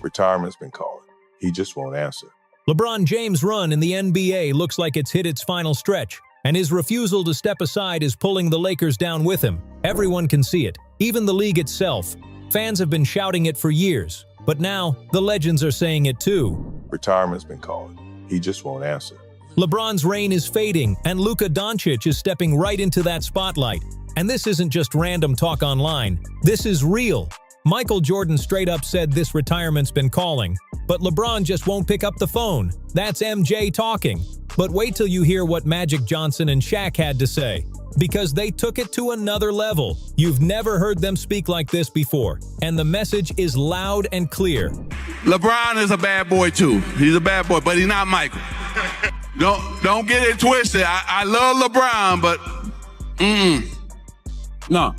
Retirement's been calling. He just won't answer. LeBron James' run in the NBA looks like it's hit its final stretch, and his refusal to step aside is pulling the Lakers down with him. Everyone can see it, even the league itself. Fans have been shouting it for years, but now the legends are saying it too. Retirement's been calling. He just won't answer. LeBron's reign is fading, and Luca Dončić is stepping right into that spotlight. And this isn't just random talk online. This is real. Michael Jordan straight up said this retirement's been calling, but LeBron just won't pick up the phone. That's MJ talking. But wait till you hear what Magic Johnson and Shaq had to say, because they took it to another level. You've never heard them speak like this before, and the message is loud and clear. LeBron is a bad boy too. He's a bad boy, but he's not Michael. Don't get it twisted. I love LeBron, but no.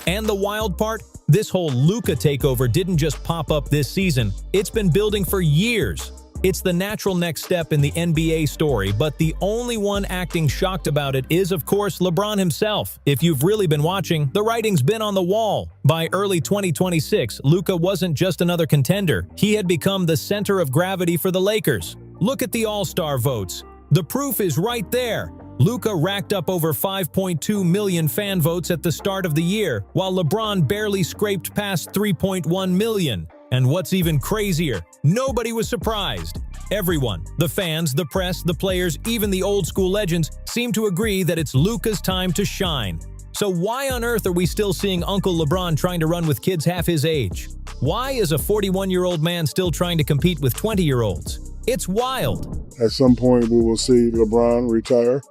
And the wild part? This whole Luka takeover didn't just pop up this season. It's been building for years. It's the natural next step in the NBA story, but the only one acting shocked about it is, of course, LeBron himself. If you've really been watching, the writing's been on the wall. By early 2026, Luka wasn't just another contender. He had become the center of gravity for the Lakers. Look at the All-Star votes. The proof is right there. Luka racked up over 5.2 million fan votes at the start of the year, while LeBron barely scraped past 3.1 million. And what's even crazier, nobody was surprised. Everyone, the fans, the press, the players, even the old-school legends, seem to agree that it's Luka's time to shine. So why on earth are we still seeing Uncle LeBron trying to run with kids half his age? Why is a 41-year-old man still trying to compete with 20-year-olds? It's wild. At some point, we will see LeBron retire,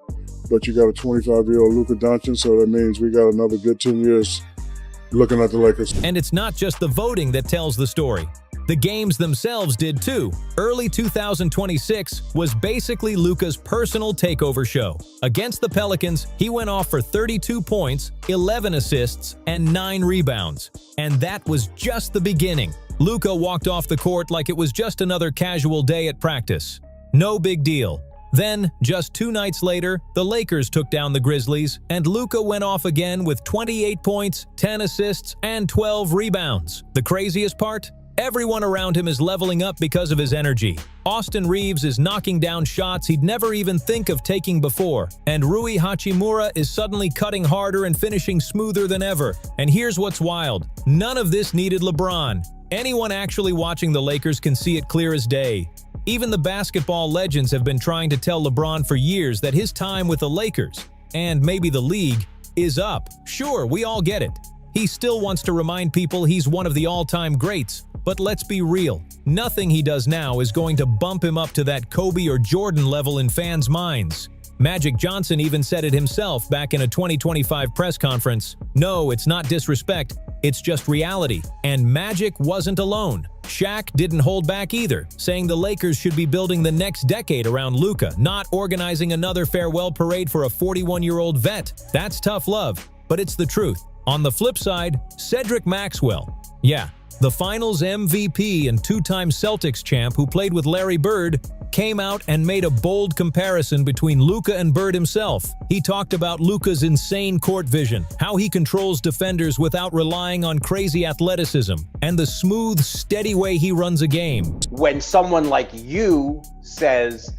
but you got a 25-year-old Luka Dončić, so that means we got another good 10 years looking at the Lakers. And it's not just the voting that tells the story. The games themselves did too. Early 2026 was basically Luka's personal takeover show. Against the Pelicans, he went off for 32 points, 11 assists, and 9 rebounds. And that was just the beginning. Luka walked off the court like it was just another casual day at practice. No big deal. Then, just 2 nights later, the Lakers took down the Grizzlies, and Luka went off again with 28 points, 10 assists, and 12 rebounds. The craziest part? Everyone around him is leveling up because of his energy. Austin Reeves is knocking down shots he'd never even think of taking before, and Rui Hachimura is suddenly cutting harder and finishing smoother than ever. And here's what's wild. None of this needed LeBron. Anyone actually watching the Lakers can see it clear as day. Even the basketball legends have been trying to tell LeBron for years that his time with the Lakers, and maybe the league, is up. Sure, we all get it. He still wants to remind people he's one of the all-time greats, but let's be real. Nothing he does now is going to bump him up to that Kobe or Jordan level in fans' minds. Magic Johnson even said it himself back in a 2025 press conference. No, it's not disrespect, it's just reality. And Magic wasn't alone. Shaq didn't hold back either, saying the Lakers should be building the next decade around Luka, not organizing another farewell parade for a 41-year-old vet. That's tough love, but it's the truth. On the flip side, Cedric Maxwell. Yeah, the Finals MVP and 2-time Celtics champ who played with Larry Bird came out and made a bold comparison between Luka and Bird himself. He talked about Luka's insane court vision, how he controls defenders without relying on crazy athleticism, and the smooth, steady way he runs a game. When someone like you says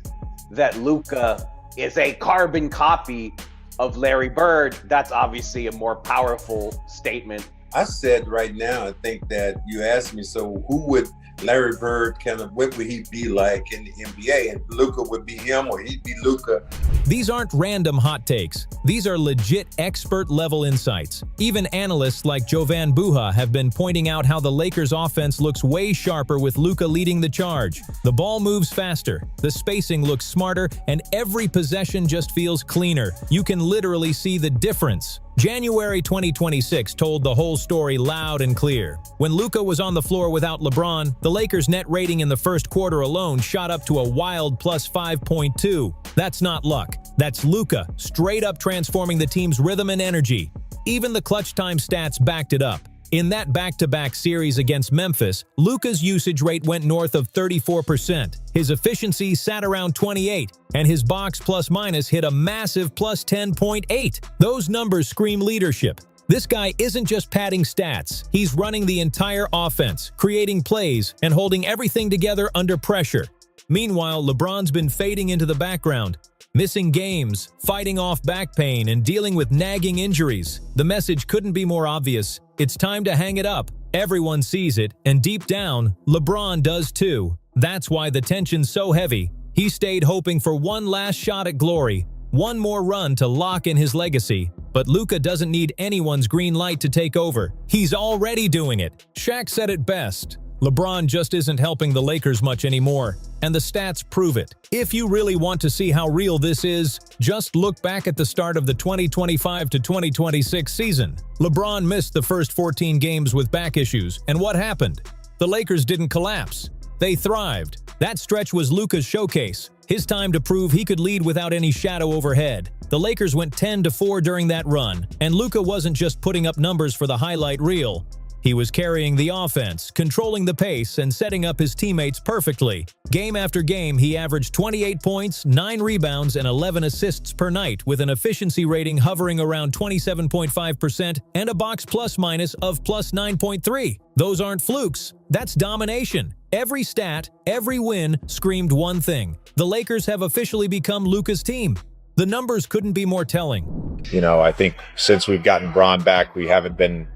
that Luka is a carbon copy of Larry Bird, that's obviously a more powerful statement. I said right now, I think that you asked me, so who would Larry Bird what would he be like in the NBA? And Luka would be him or he'd be Luka. These aren't random hot takes. These are legit expert-level insights. Even analysts like Jovan Buha have been pointing out how the Lakers' offense looks way sharper with Luka leading the charge. The ball moves faster, the spacing looks smarter, and every possession just feels cleaner. You can literally see the difference. January 2026 told the whole story loud and clear. When Luka was on the floor without LeBron, the Lakers' net rating in the first quarter alone shot up to a wild plus 5.2. That's not luck. That's Luka, straight up transforming the team's rhythm and energy. Even the clutch time stats backed it up. In that back-to-back series against Memphis, Luka's usage rate went north of 34%. His efficiency sat around 28, and his box plus-minus hit a massive plus 10.8. Those numbers scream leadership. This guy isn't just padding stats, he's running the entire offense, creating plays, and holding everything together under pressure. Meanwhile, LeBron's been fading into the background, missing games, fighting off back pain, and dealing with nagging injuries. The message couldn't be more obvious. It's time to hang it up. Everyone sees it, and deep down, LeBron does too. That's why the tension's so heavy. He stayed hoping for one last shot at glory, one more run to lock in his legacy. But Luka doesn't need anyone's green light to take over. He's already doing it. Shaq said it best. LeBron just isn't helping the Lakers much anymore, and the stats prove it. If you really want to see how real this is, just look back at the start of the 2025 to 2026 season. LeBron missed the first 14 games with back issues, and what happened? The Lakers didn't collapse. They thrived. That stretch was Luka's showcase, his time to prove he could lead without any shadow overhead. The Lakers went 10-4 during that run, and Luka wasn't just putting up numbers for the highlight reel. He was carrying the offense, controlling the pace, and setting up his teammates perfectly. Game after game, he averaged 28 points, 9 rebounds, and 11 assists per night, with an efficiency rating hovering around 27.5% and a box plus-minus of plus 9.3. Those aren't flukes. That's domination. Every stat, every win screamed one thing. The Lakers have officially become Luka's team. The numbers couldn't be more telling. You know, I think since we've gotten Bron back, we haven't been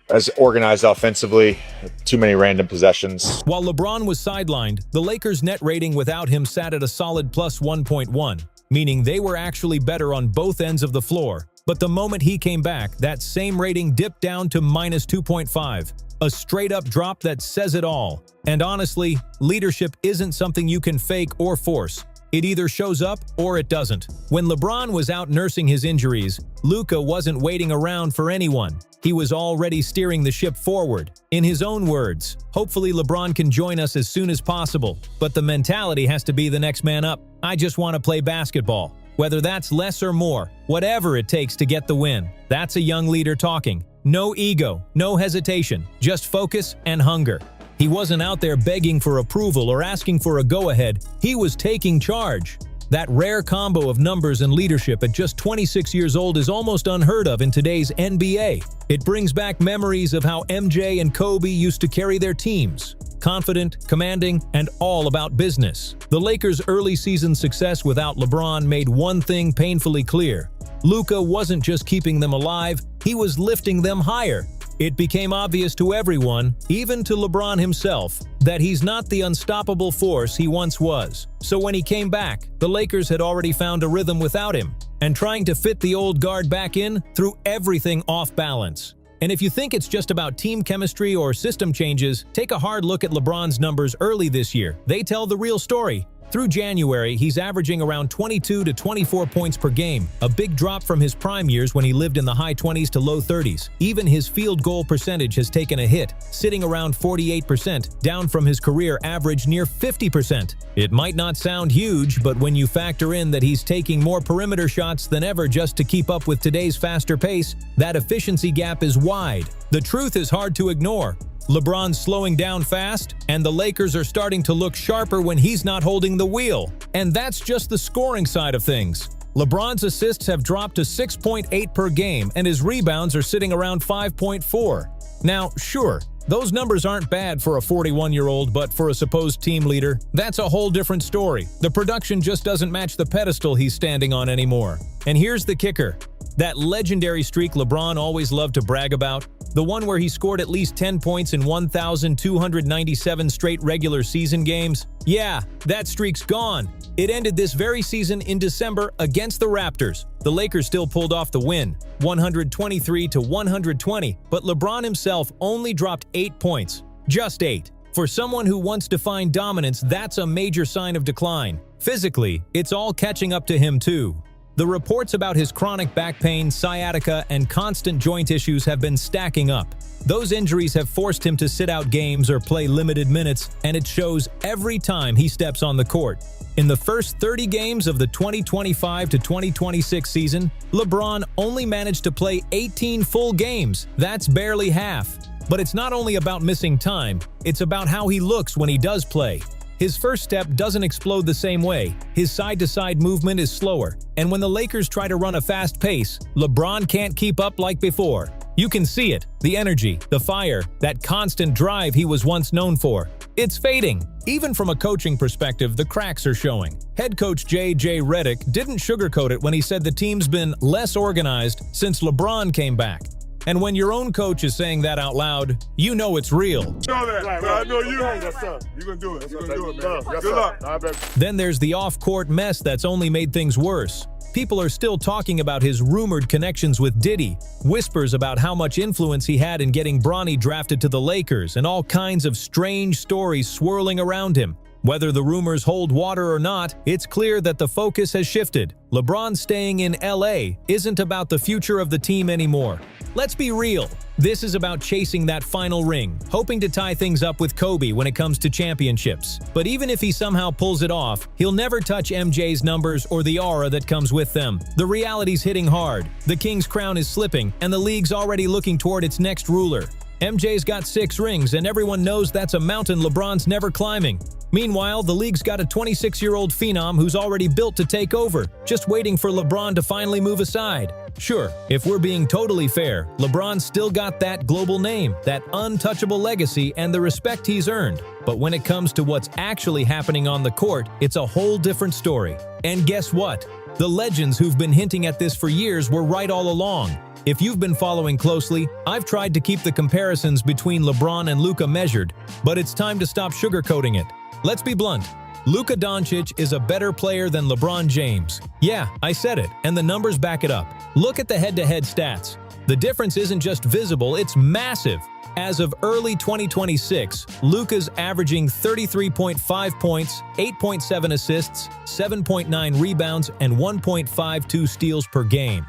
as organized offensively, too many random possessions. While LeBron was sidelined, the Lakers' net rating without him sat at a solid plus 1.1, meaning they were actually better on both ends of the floor. But the moment he came back, that same rating dipped down to minus 2.5. A straight-up drop that says it all. And honestly, leadership isn't something you can fake or force. It either shows up or it doesn't. When LeBron was out nursing his injuries, Luka wasn't waiting around for anyone. He was already steering the ship forward. In his own words, hopefully LeBron can join us as soon as possible, but the mentality has to be the next man up. I just want to play basketball. Whether that's less or more, whatever it takes to get the win. That's a young leader talking. No ego, no hesitation, just focus and hunger. He wasn't out there begging for approval or asking for a go-ahead. He was taking charge. That rare combo of numbers and leadership at just 26 years old is almost unheard of in today's NBA. It brings back memories of how MJ and Kobe used to carry their teams. Confident, commanding, and all about business. The Lakers' early season success without LeBron made one thing painfully clear. Luka wasn't just keeping them alive, he was lifting them higher. It became obvious to everyone, even to LeBron himself, that he's not the unstoppable force he once was. So when he came back, the Lakers had already found a rhythm without him, and trying to fit the old guard back in threw everything off balance. And if you think it's just about team chemistry or system changes, take a hard look at LeBron's numbers early this year. They tell the real story. Through January, he's averaging around 22 to 24 points per game, a big drop from his prime years when he lived in the high 20s to low 30s. Even his field goal percentage has taken a hit, sitting around 48%, down from his career average near 50%. It might not sound huge, but when you factor in that he's taking more perimeter shots than ever just to keep up with today's faster pace, that efficiency gap is wide. The truth is hard to ignore. LeBron's slowing down fast, and the Lakers are starting to look sharper when he's not holding the wheel. And that's just the scoring side of things. LeBron's assists have dropped to 6.8 per game, and his rebounds are sitting around 5.4. Now, sure, those numbers aren't bad for a 41-year-old, but for a supposed team leader, that's a whole different story. The production just doesn't match the pedestal he's standing on anymore. And here's the kicker. That legendary streak LeBron always loved to brag about, the one where he scored at least 10 points in 1,297 straight regular season games, yeah, that streak's gone. It ended this very season in December against the Raptors. The Lakers still pulled off the win, 123 to 120, but LeBron himself only dropped 8 points. Just 8. For someone who once defined dominance, that's a major sign of decline. Physically, it's all catching up to him too. The reports about his chronic back pain, sciatica, and constant joint issues have been stacking up. Those injuries have forced him to sit out games or play limited minutes, and it shows every time he steps on the court. In the first 30 games of the 2025 to 2026 season, LeBron only managed to play 18 full games. That's barely half. But it's not only about missing time, it's about how he looks when he does play. His first step doesn't explode the same way. His side-to-side movement is slower, and when the Lakers try to run a fast pace, LeBron can't keep up like before. You can see it, the energy, the fire, that constant drive he was once known for. It's fading. Even from a coaching perspective, the cracks are showing. Head coach J.J. Redick didn't sugarcoat it when he said the team's been less organized since LeBron came back. And when your own coach is saying that out loud, you know it's real. I know you. Yes, sir. You're going to do it. You're going to do it, man. Yes, good luck. Then there's the off-court mess that's only made things worse. People are still talking about his rumored connections with Diddy, whispers about how much influence he had in getting Bronny drafted to the Lakers, and all kinds of strange stories swirling around him. Whether the rumors hold water or not, it's clear that the focus has shifted. LeBron staying in LA isn't about the future of the team anymore. Let's be real. This is about chasing that final ring, hoping to tie things up with Kobe when it comes to championships. But even if he somehow pulls it off, he'll never touch MJ's numbers or the aura that comes with them. The reality's hitting hard, the King's crown is slipping, and the league's already looking toward its next ruler. MJ's got 6 rings, and everyone knows that's a mountain LeBron's never climbing. Meanwhile, the league's got a 26-year-old phenom who's already built to take over, just waiting for LeBron to finally move aside. Sure, if we're being totally fair, LeBron's still got that global name, that untouchable legacy, and the respect he's earned. But when it comes to what's actually happening on the court, it's a whole different story. And guess what? The legends who've been hinting at this for years were right all along. If you've been following closely, I've tried to keep the comparisons between LeBron and Luka measured, but it's time to stop sugarcoating it. Let's be blunt. Luka Dončić is a better player than LeBron James. Yeah, I said it, and the numbers back it up. Look at the head-to-head stats. The difference isn't just visible, it's massive. As of early 2026, Luka's averaging 33.5 points, 8.7 assists, 7.9 rebounds, and 1.52 steals per game.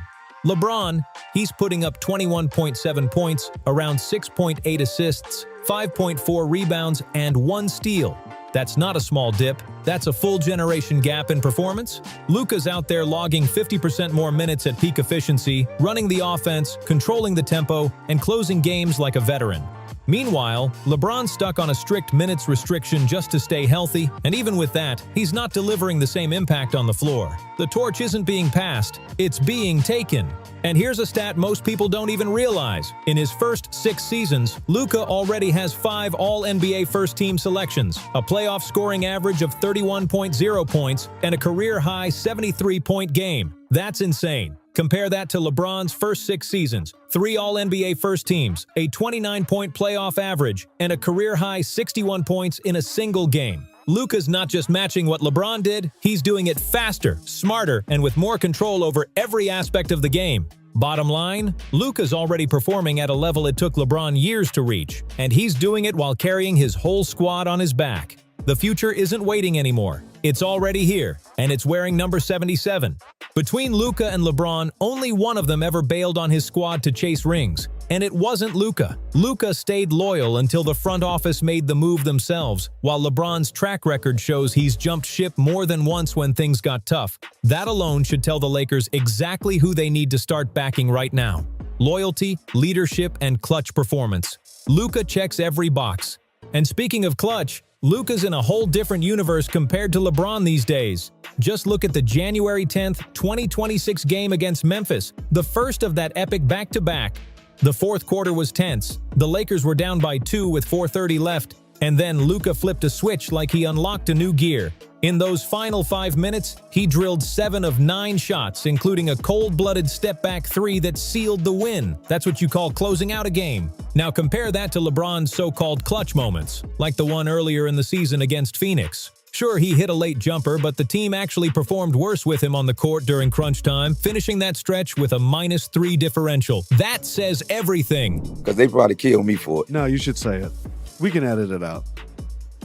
LeBron, he's putting up 21.7 points, around 6.8 assists, 5.4 rebounds, and 1 steal. That's not a small dip, that's a full generation gap in performance. Luka's out there logging 50% more minutes at peak efficiency, running the offense, controlling the tempo, and closing games like a veteran. Meanwhile, LeBron's stuck on a strict minutes restriction just to stay healthy, and even with that, he's not delivering the same impact on the floor. The torch isn't being passed, it's being taken. And here's a stat most people don't even realize. In his first 6 seasons, Luka already has 5 All-NBA first-team selections, a playoff scoring average of 31.0 points, and a career-high 73-point game. That's insane. Compare that to LeBron's first 6 seasons, 3 All-NBA first teams, a 29-point playoff average, and a career-high 61 points in a single game. Luka's not just matching what LeBron did, he's doing it faster, smarter, and with more control over every aspect of the game. Bottom line, Luka's already performing at a level it took LeBron years to reach, and he's doing it while carrying his whole squad on his back. The future isn't waiting anymore. It's already here, and it's wearing number 77. Between Luka and LeBron, only one of them ever bailed on his squad to chase rings, and it wasn't Luka. Luka stayed loyal until the front office made the move themselves, while LeBron's track record shows he's jumped ship more than once when things got tough. That alone should tell the Lakers exactly who they need to start backing right now. Loyalty, leadership, and clutch performance. Luka checks every box. And speaking of clutch, Luka's in a whole different universe compared to LeBron these days. Just look at the January 10th, 2026 game against Memphis, the first of that epic back-to-back. The fourth quarter was tense. The Lakers were down by 2 with 4:30 left, and then Luka flipped a switch like he unlocked a new gear. In those final 5 minutes, he drilled 7 of 9 shots, including a cold-blooded step-back 3 that sealed the win. That's what you call closing out a game. Now compare that to LeBron's so-called clutch moments, like the one earlier in the season against Phoenix. Sure, he hit a late jumper, but the team actually performed worse with him on the court during crunch time, finishing that stretch with a -3 differential. That says everything. Because they probably killed me for it. No, you should say it. We can edit it out.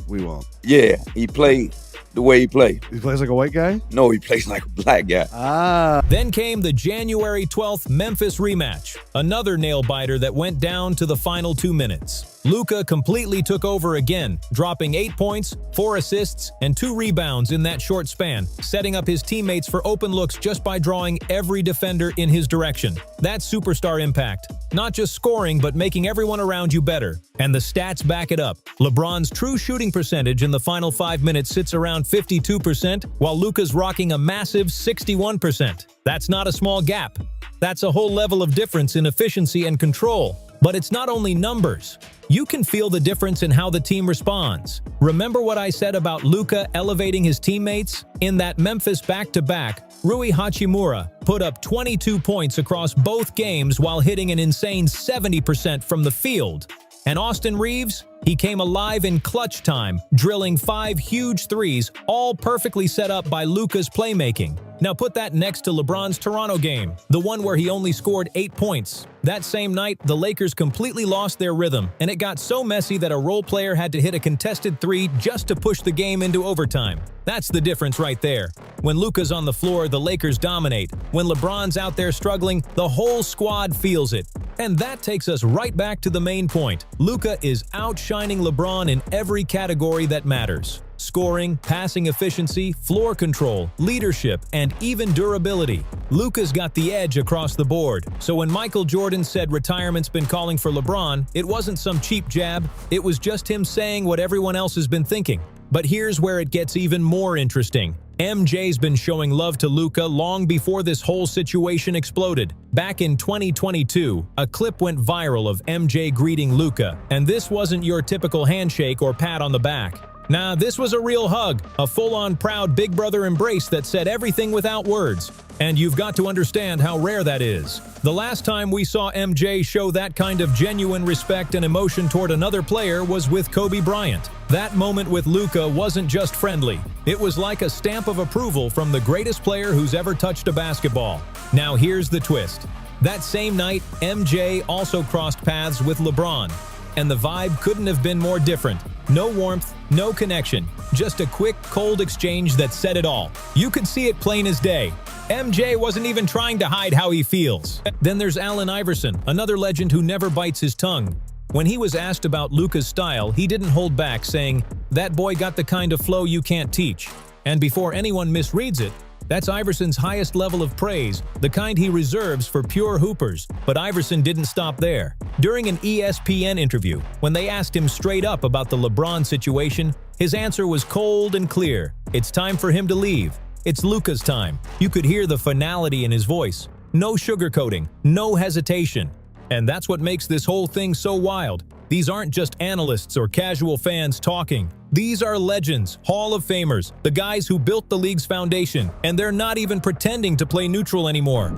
We won't. Yeah, he played the way he played. He plays like a white guy? No, he plays like a black guy. Then came the January 12th Memphis rematch, another nail-biter that went down to the final 2 minutes. Luka completely took over again, dropping 8 points, 4 assists, and 2 rebounds in that short span, setting up his teammates for open looks just by drawing every defender in his direction. That's superstar impact. Not just scoring, but making everyone around you better. And the stats back it up. LeBron's true shooting percentage in the final 5 minutes sits around 52%, while Luka's rocking a massive 61%. That's not a small gap. That's a whole level of difference in efficiency and control. But it's not only numbers. You can feel the difference in how the team responds. Remember what I said about Luka elevating his teammates? In that Memphis back-to-back, Rui Hachimura put up 22 points across both games while hitting an insane 70% from the field. And Austin Reeves? He came alive in clutch time, drilling 5 huge threes, all perfectly set up by Luka's playmaking. Now put that next to LeBron's Toronto game, the one where he only scored 8 points. That same night, the Lakers completely lost their rhythm, and it got so messy that a role player had to hit a contested 3 just to push the game into overtime. That's the difference right there. When Luka's on the floor, the Lakers dominate. When LeBron's out there struggling, the whole squad feels it. And that takes us right back to the main point. Luka is outshining LeBron in every category that matters. Scoring, passing efficiency, floor control, leadership, and even durability. Luka's got the edge across the board. So when Michael Jordan said retirement's been calling for LeBron, it wasn't some cheap jab, it was just him saying what everyone else has been thinking. But here's where it gets even more interesting. MJ's been showing love to Luka long before this whole situation exploded. Back in 2022, a clip went viral of MJ greeting Luka, and this wasn't your typical handshake or pat on the back. Nah, this was a real hug, a full-on proud big brother embrace that said everything without words. And you've got to understand how rare that is. The last time we saw MJ show that kind of genuine respect and emotion toward another player was with Kobe Bryant. That moment with Luka wasn't just friendly. It was like a stamp of approval from the greatest player who's ever touched a basketball. Now here's the twist. That same night, MJ also crossed paths with LeBron. And the vibe couldn't have been more different. No warmth, no connection, just a quick, cold exchange that said it all. You could see it plain as day. MJ wasn't even trying to hide how he feels. Then there's Allen Iverson, another legend who never bites his tongue. When he was asked about Luka's style, he didn't hold back, saying, "That boy got the kind of flow you can't teach." And before anyone misreads it, that's Iverson's highest level of praise, the kind he reserves for pure hoopers. But Iverson didn't stop there. During an ESPN interview, when they asked him straight up about the LeBron situation, his answer was cold and clear. It's time for him to leave. It's Luka's time. You could hear the finality in his voice. No sugarcoating, no hesitation. And that's what makes this whole thing so wild. These aren't just analysts or casual fans talking. These are legends, Hall of Famers, the guys who built the league's foundation, and they're not even pretending to play neutral anymore.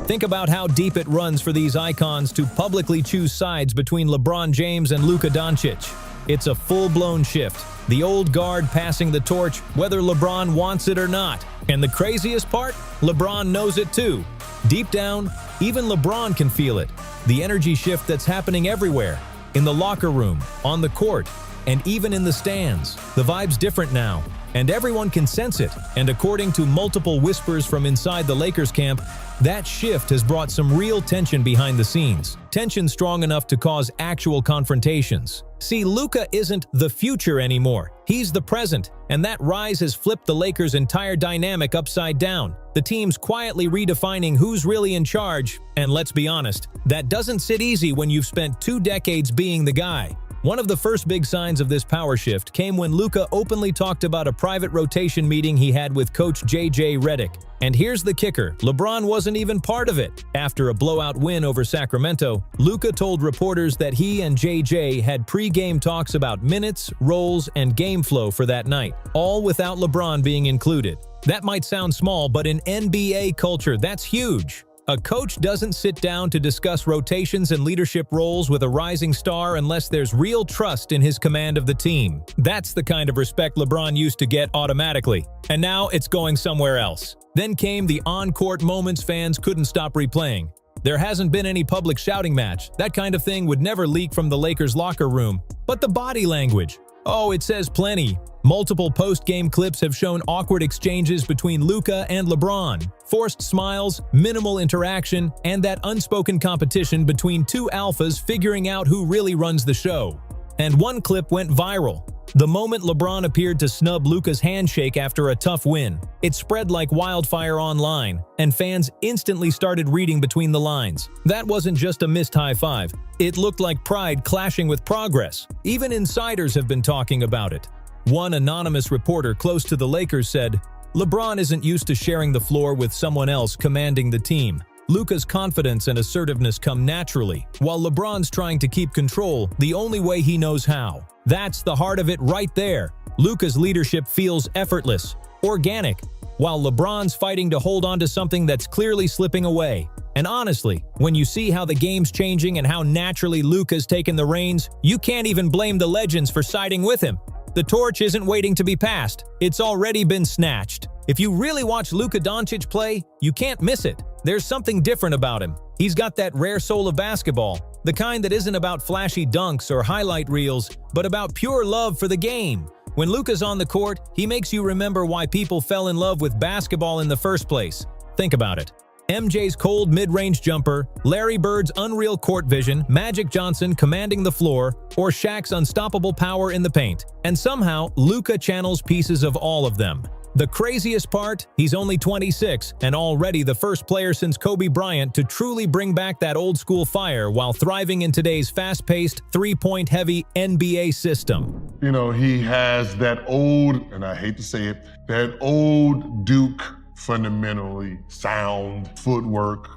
Think about how deep it runs for these icons to publicly choose sides between LeBron James and Luca Dončić. It's a full-blown shift. The old guard passing the torch, whether LeBron wants it or not. And the craziest part? LeBron knows it too. Deep down, even LeBron can feel it. The energy shift that's happening everywhere. In the locker room, on the court, and even in the stands. The vibe's different now, and everyone can sense it. And according to multiple whispers from inside the Lakers camp, that shift has brought some real tension behind the scenes. Tension strong enough to cause actual confrontations. See, Luka isn't the future anymore. He's the present, and that rise has flipped the Lakers' entire dynamic upside down. The team's quietly redefining who's really in charge, and let's be honest, that doesn't sit easy when you've spent 2 decades being the guy. One of the first big signs of this power shift came when Luka openly talked about a private rotation meeting he had with coach JJ Redick. And here's the kicker, LeBron wasn't even part of it. After a blowout win over Sacramento, Luka told reporters that he and JJ had pre-game talks about minutes, roles, and game flow for that night, all without LeBron being included. That might sound small, but in NBA culture, that's huge. A coach doesn't sit down to discuss rotations and leadership roles with a rising star unless there's real trust in his command of the team. That's the kind of respect LeBron used to get automatically, and now it's going somewhere else. Then came the on-court moments fans couldn't stop replaying. There hasn't been any public shouting match. That kind of thing would never leak from the Lakers locker room. But the body language. Oh, it says plenty. Multiple post-game clips have shown awkward exchanges between Luka and LeBron, forced smiles, minimal interaction, and that unspoken competition between two alphas figuring out who really runs the show. And one clip went viral. The moment LeBron appeared to snub Luka's handshake after a tough win, it spread like wildfire online, and fans instantly started reading between the lines. That wasn't just a missed high five. It looked like pride clashing with progress. Even insiders have been talking about it. One anonymous reporter close to the Lakers said, "LeBron isn't used to sharing the floor with someone else commanding the team. Luka's confidence and assertiveness come naturally, while LeBron's trying to keep control the only way he knows how." That's the heart of it right there. Luka's leadership feels effortless, organic, while LeBron's fighting to hold on to something that's clearly slipping away. And honestly, when you see how the game's changing and how naturally Luka's taken the reins, you can't even blame the legends for siding with him. The torch isn't waiting to be passed, it's already been snatched. If you really watch Luca Dončić play, you can't miss it. There's something different about him. He's got that rare soul of basketball, the kind that isn't about flashy dunks or highlight reels, but about pure love for the game. When Luka's on the court, he makes you remember why people fell in love with basketball in the first place. Think about it. MJ's cold mid-range jumper, Larry Bird's unreal court vision, Magic Johnson commanding the floor, or Shaq's unstoppable power in the paint. And somehow, Luka channels pieces of all of them. The craziest part, he's only 26 and already the first player since Kobe Bryant to truly bring back that old-school fire while thriving in today's fast-paced, three-point heavy NBA system. You know, he has that old, and I hate to say it, that old Duke fundamentally sound footwork,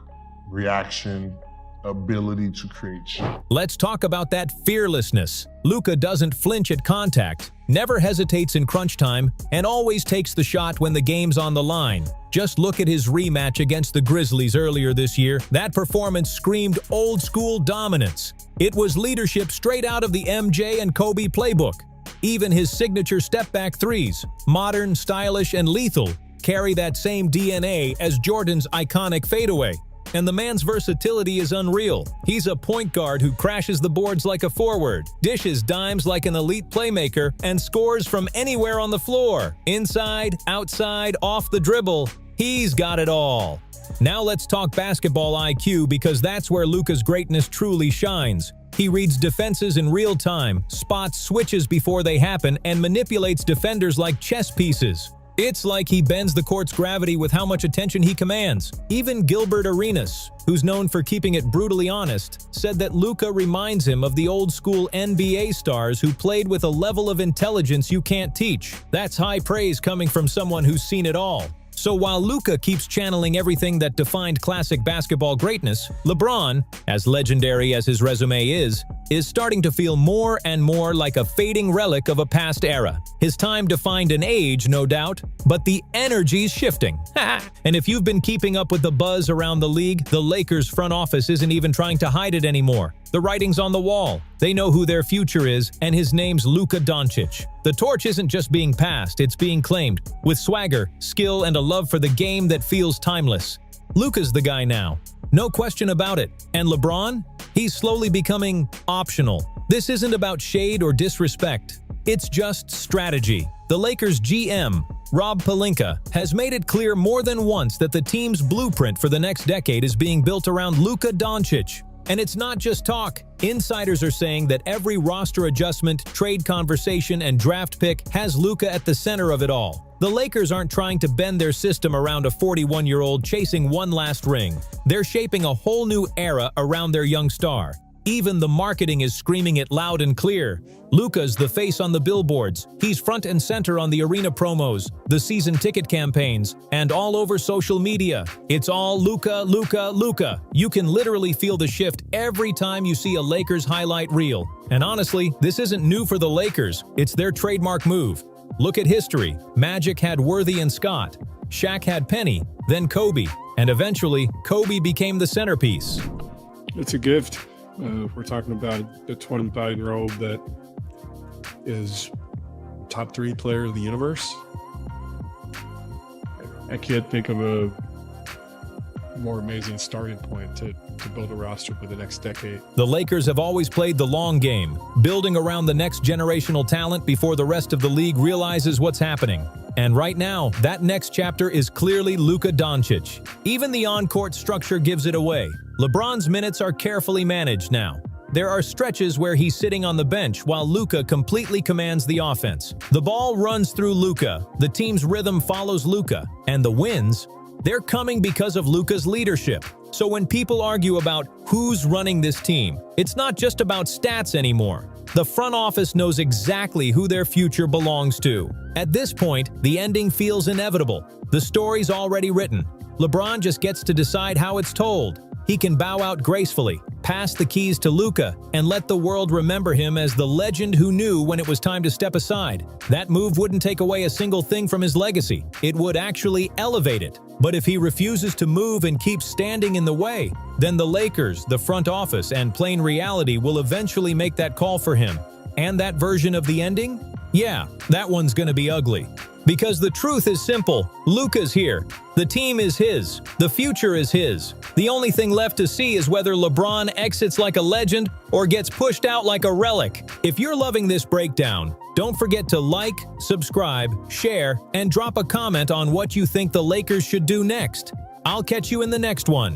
reaction, ability to create shot. Let's talk about that fearlessness. Luka doesn't flinch at contact, never hesitates in crunch time, and always takes the shot when the game's on the line. Just look at his rematch against the Grizzlies earlier this year. That performance screamed old-school dominance. It was leadership straight out of the MJ and Kobe playbook. Even his signature step-back threes, modern, stylish, and lethal, carry that same DNA as Jordan's iconic fadeaway. And the man's versatility is unreal. He's a point guard who crashes the boards like a forward, dishes dimes like an elite playmaker, and scores from anywhere on the floor. Inside, outside, off the dribble, he's got it all. Now let's talk basketball IQ, because that's where Luka's greatness truly shines. He reads defenses in real time, spots switches before they happen, and manipulates defenders like chess pieces. It's like he bends the court's gravity with how much attention he commands. Even Gilbert Arenas, who's known for keeping it brutally honest, said that Luka reminds him of the old-school NBA stars who played with a level of intelligence you can't teach. That's high praise coming from someone who's seen it all. So while Luka keeps channeling everything that defined classic basketball greatness, LeBron, as legendary as his resume is starting to feel more and more like a fading relic of a past era. His time defined an age, no doubt, but the energy's shifting. And if you've been keeping up with the buzz around the league, the Lakers front office isn't even trying to hide it anymore. The writing's on the wall. They know who their future is, and his name's Luka Dončić. The torch isn't just being passed, it's being claimed, with swagger, skill, and a love for the game that feels timeless. Luka's the guy now. No question about it. And LeBron? He's slowly becoming optional. This isn't about shade or disrespect. It's just strategy. The Lakers' GM, Rob Pelinka, has made it clear more than once that the team's blueprint for the next decade is being built around Luka Dončić. And it's not just talk. Insiders are saying that every roster adjustment, trade conversation, and draft pick has Luka at the center of it all. The Lakers aren't trying to bend their system around a 41-year-old chasing one last ring. They're shaping a whole new era around their young star. Even the marketing is screaming it loud and clear. Luka's the face on the billboards. He's front and center on the arena promos, the season ticket campaigns, and all over social media. It's all Luka, Luka, Luka. You can literally feel the shift every time you see a Lakers highlight reel. And honestly, this isn't new for the Lakers. It's their trademark move. Look at history. Magic had Worthy and Scott. Shaq had Penny, then Kobe. And eventually, Kobe became the centerpiece. It's a gift. We're talking about a 25-year-old that is top 3 player of the universe. I can't think of more amazing starting point to build a roster for the next decade. The Lakers have always played the long game, building around the next generational talent before the rest of the league realizes what's happening. And right now, that next chapter is clearly Luka Dončić. Even the on-court structure gives it away. LeBron's minutes are carefully managed now. There are stretches where he's sitting on the bench while Luka completely commands the offense. The ball runs through Luka, the team's rhythm follows Luka, and the wins, they're coming because of Luka's leadership. So when people argue about who's running this team, it's not just about stats anymore. The front office knows exactly who their future belongs to. At this point, the ending feels inevitable. The story's already written. LeBron just gets to decide how it's told. He can bow out gracefully, pass the keys to Luka, and let the world remember him as the legend who knew when it was time to step aside. That move wouldn't take away a single thing from his legacy. It would actually elevate it. But if he refuses to move and keeps standing in the way, then the Lakers, the front office, and plain reality will eventually make that call for him. And that version of the ending? Yeah, that one's gonna be ugly. Because the truth is simple, Luka's here. The team is his. The future is his. The only thing left to see is whether LeBron exits like a legend or gets pushed out like a relic. If you're loving this breakdown, don't forget to like, subscribe, share, and drop a comment on what you think the Lakers should do next. I'll catch you in the next one.